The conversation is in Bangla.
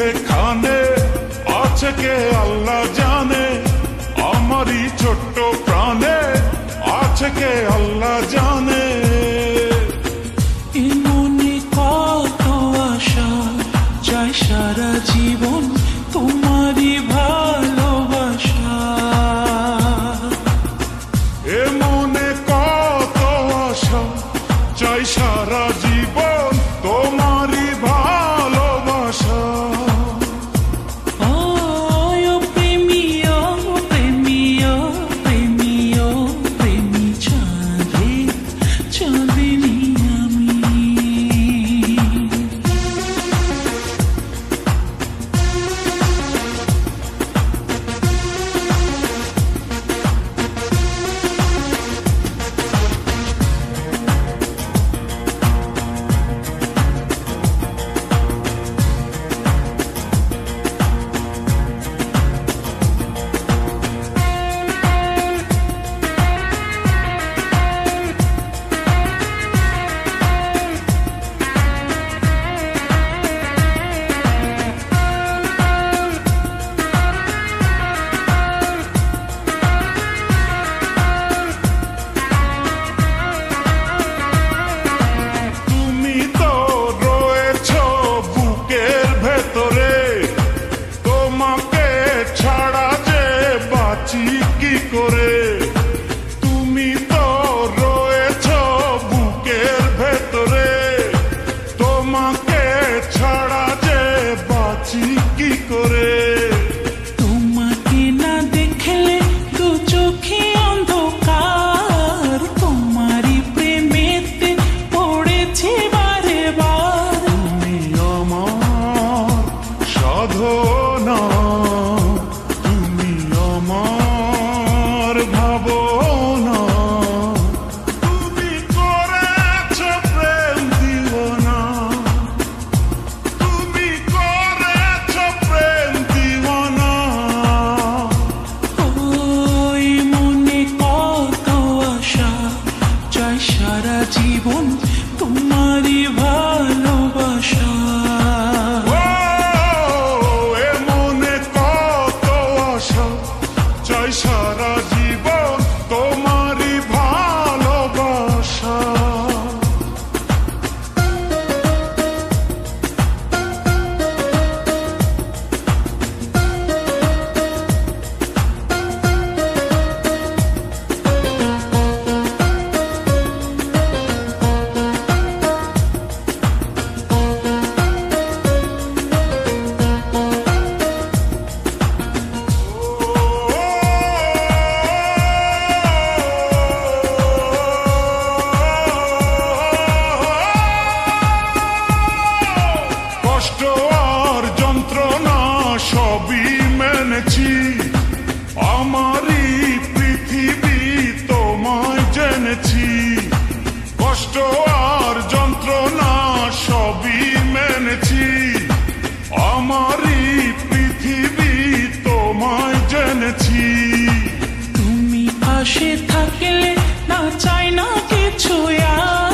যেখানে আছে কে আল্লাহ জানে, আমারই ছোট্ট প্রাণে আছে কে আল্লাহ জানে। মনে কত আশা চাই সারা জীবন তোমারই ভালোবাসা। এ মনে কত আশা চাই সারা জীবন তোমারই ভালোবাসা। কি করে তুমি তো রয়েছ বুকের ভেতরে, তোমাকে ছাড়া যে বাঁচি কি করে। তোমাকে না দেখলে দু চোখে অন্ধকার, তোমারই প্রেমেতে পড়েছে বারে বার। তুমি আমার সাধনা, সারা জীবন তোমারই ভালোবাসা। এ মনে কত আশা চাই সারা জীবন তোমারই ভালোবাসা। কষ্ট আর যন্ত্রণা সবই মেনেছি, আমারই পৃথিবী তোমায় জেনেছি। কষ্ট আর যন্ত্রণা সবই মেনেছি, আমারই পৃথিবী তোমায় জেনেছি। তুমি পাশে থাকলে না চাই না কিছু আর।